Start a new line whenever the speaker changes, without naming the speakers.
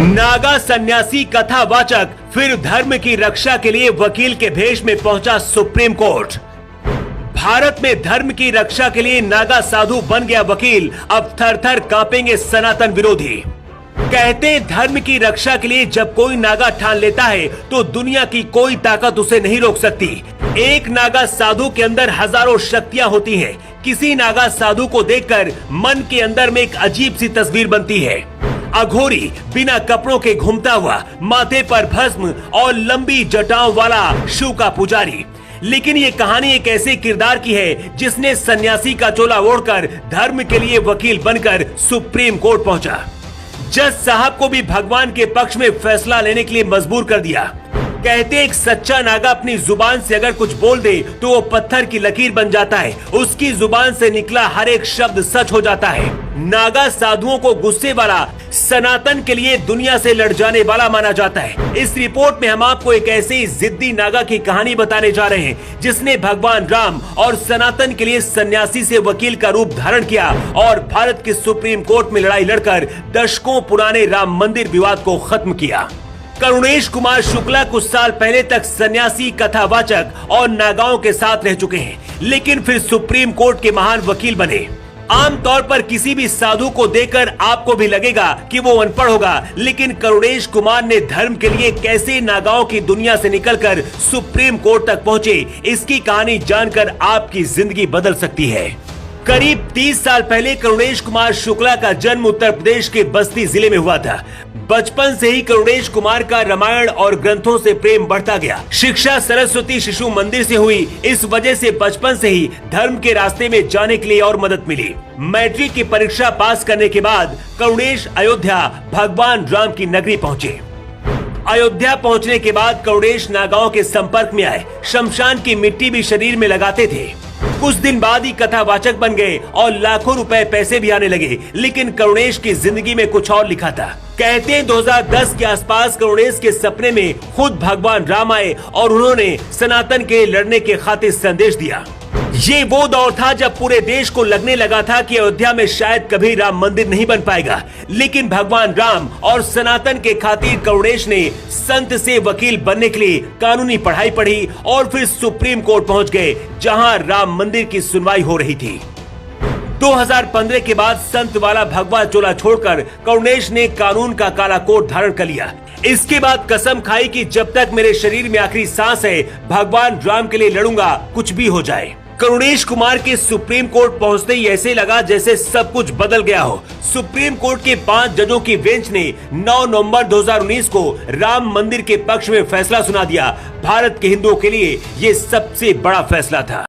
नागा सन्यासी कथावाचक फिर धर्म की रक्षा के लिए वकील के भेष में पहुंचा सुप्रीम कोर्ट। भारत में धर्म की रक्षा के लिए नागा साधु बन गया वकील, अब थर थर कांपेंगे सनातन विरोधी। कहते हैं धर्म की रक्षा के लिए जब कोई नागा ठान लेता है तो दुनिया की कोई ताकत उसे नहीं रोक सकती। एक नागा साधु के अंदर हजारों शक्तियां होती हैं। किसी नागा साधु को देखकर मन के अंदर में एक अजीब सी तस्वीर बनती है। अघोरी, बिना कपड़ों के घूमता हुआ, माथे पर भस्म और लंबी जटाओं वाला शिव का पुजारी। लेकिन ये कहानी एक ऐसे किरदार की है जिसने सन्यासी का चोला ओढ़कर धर्म के लिए वकील बनकर सुप्रीम कोर्ट पहुंचा। जज साहब को भी भगवान के पक्ष में फैसला लेने के लिए मजबूर कर दिया। कहते एक सच्चा नागा अपनी जुबान से अगर कुछ बोल दे तो वो पत्थर की लकीर बन जाता है। उसकी जुबान से निकला हर एक शब्द सच हो जाता है। नागा साधुओं को गुस्से वाला, सनातन के लिए दुनिया से लड़ जाने वाला माना जाता है। इस रिपोर्ट में हम आपको एक ऐसे ही जिद्दी नागा की कहानी बताने जा रहे हैं जिसने भगवान राम और सनातन के लिए सन्यासी से वकील का रूप धारण किया और भारत के सुप्रीम कोर्ट में लड़ाई लड़कर दशकों पुराने राम मंदिर विवाद को खत्म किया। करुणेश कुमार शुक्ला कुछ साल पहले तक सन्यासी, कथावाचक और नागाओं के साथ रह चुके हैं, लेकिन फिर सुप्रीम कोर्ट के महान वकील बने। आमतौर पर किसी भी साधु को देखकर आपको भी लगेगा कि वो अनपढ़ होगा, लेकिन करुणेश कुमार ने धर्म के लिए कैसे नागाओं की दुनिया से निकलकर सुप्रीम कोर्ट तक पहुंचे, इसकी कहानी जानकर आपकी जिंदगी बदल सकती है। करीब 30 साल पहले करुणेश कुमार शुक्ला का जन्म उत्तर प्रदेश के बस्ती जिले में हुआ था। बचपन से ही करुणेश कुमार का रामायण और ग्रंथों से प्रेम बढ़ता गया। शिक्षा सरस्वती शिशु मंदिर से हुई, इस वजह से बचपन से ही धर्म के रास्ते में जाने के लिए और मदद मिली। मैट्रिक की परीक्षा पास करने के बाद करुणेश अयोध्या भगवान राम की नगरी पहुँचे। अयोध्या पहुँचने के बाद करुणेश नागाओं के संपर्क में आए। शमशान की मिट्टी भी शरीर में लगाते थे। कुछ दिन बाद ही कथावाचक बन गए और लाखों रुपए पैसे भी आने लगे, लेकिन करुणेश की जिंदगी में कुछ और लिखा था। कहते हैं 2010 के आसपास करुणेश के सपने में खुद भगवान राम आए और उन्होंने सनातन के लड़ने के खातिर संदेश दिया। ये वो दौर था जब पूरे देश को लगने लगा था कि अयोध्या में शायद कभी राम मंदिर नहीं बन पाएगा, लेकिन भगवान राम और सनातन के खातिर करुणेश ने संत से वकील बनने के लिए कानूनी पढ़ाई पढ़ी और फिर सुप्रीम कोर्ट पहुंच गए, जहां राम मंदिर की सुनवाई हो रही थी। 2015 के बाद संत वाला भगवा चोला छोड़कर करुणेश ने कानून का काला कोट धारण कर लिया। इसके बाद कसम खाई कि जब तक मेरे शरीर में आखिरी सांस है, भगवान राम के लिए लड़ूंगा, कुछ भी हो जाए। करुणेश कुमार के सुप्रीम कोर्ट पहुंचते ही ऐसे लगा जैसे सब कुछ बदल गया हो। सुप्रीम कोर्ट के 5 जजों की बेंच ने 9 नवंबर 2019 को राम मंदिर के पक्ष में फैसला सुना दिया। भारत के हिंदुओं के लिए ये सबसे बड़ा फैसला था।